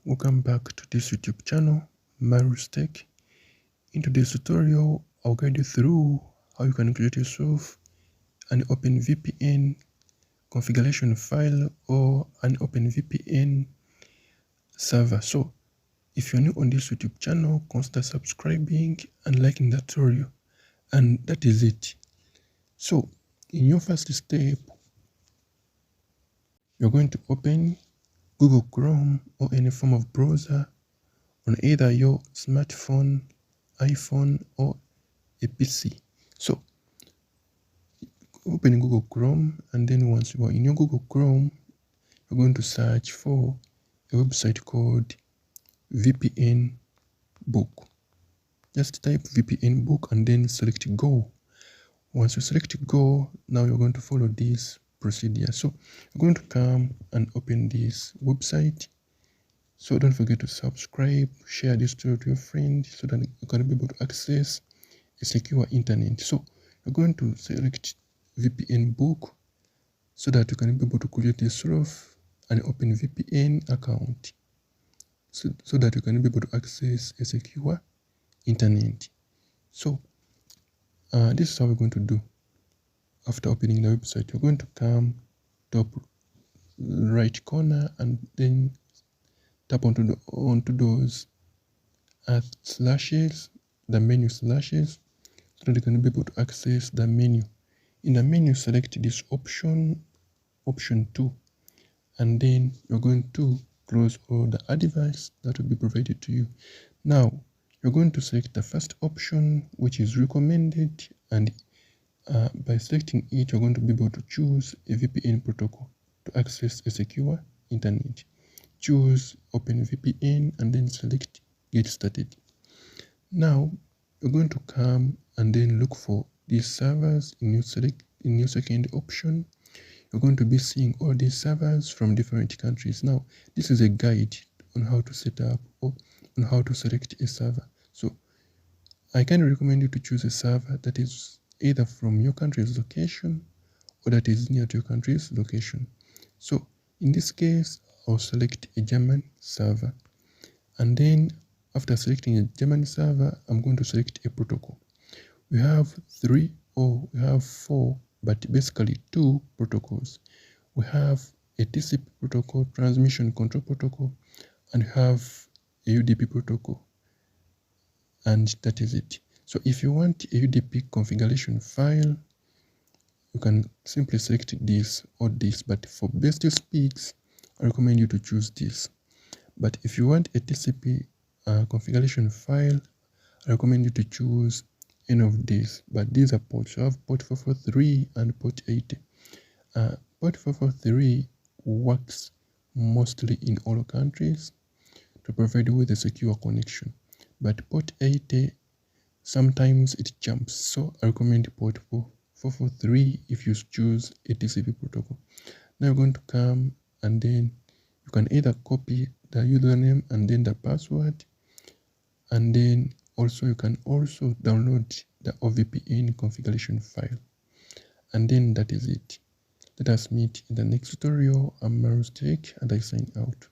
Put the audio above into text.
Welcome back to this YouTube channel, Maru's Tech. In today's tutorial, I'll guide you through how you can create yourself an OpenVPN configuration file or an OpenVPN server. So, if you're new on this YouTube channel, consider subscribing and liking the tutorial. And that is it. So, in your first step, you're going to open Google Chrome or any form of browser on either your smartphone, iPhone, or a PC. So open Google Chrome, and then once you are in your Google Chrome, you're going to search for a website called VPN Book. Just type VPN Book and then select Go. Once you select Go, now you're going to follow this procedure. So you're going to come and open this website. So don't forget to subscribe, share this tutorial to your friend so that you can be able to access a secure internet. So you're going to select VPN Book so that you can be able to create yourself an OpenVPN account so that you can be able to access a secure internet. So this is how we're going to do. After opening the website, you're going to come top right corner and then tap onto those slashes, the menu slashes, so that you can be able to access the menu. In the menu, select this option 2, and then you're going to close all the advice that will be provided to you. Now, you're going to select the first option, which is recommended, and by selecting it, you're going to be able to choose a VPN protocol to access a secure internet. Choose OpenVPN and then select Get Started. Now, you're going to come and then look for these servers in your second option. You're going to be seeing all these servers from different countries. Now, this is a guide on how to set up or on how to select a server. So, I can recommend you to choose a server that is either from your country's location or that is near to your country's location. So, in this case, I'll select a German server. And then, after selecting a German server, I'm going to select a protocol. We have 4, but basically 2 protocols. We have a TCP protocol, transmission control protocol, and we have a UDP protocol. And that is it. So if you want a UDP configuration file, you can simply select this or this, but for best speeds, I recommend you to choose this. But if you want a TCP configuration file, I recommend you to choose any of these. But these are ports. You have port 443 and port 80. Port 443 works mostly in all countries to provide you with a secure connection. But port 80, sometimes it jumps. So I recommend port 443 if you choose a TCP protocol. Now you're going to come and then you can either copy the username and then the password, and then also you can also download the OVPN configuration file. And then that is it. Let us meet in the next tutorial. I'm Maru's Tech and I sign out.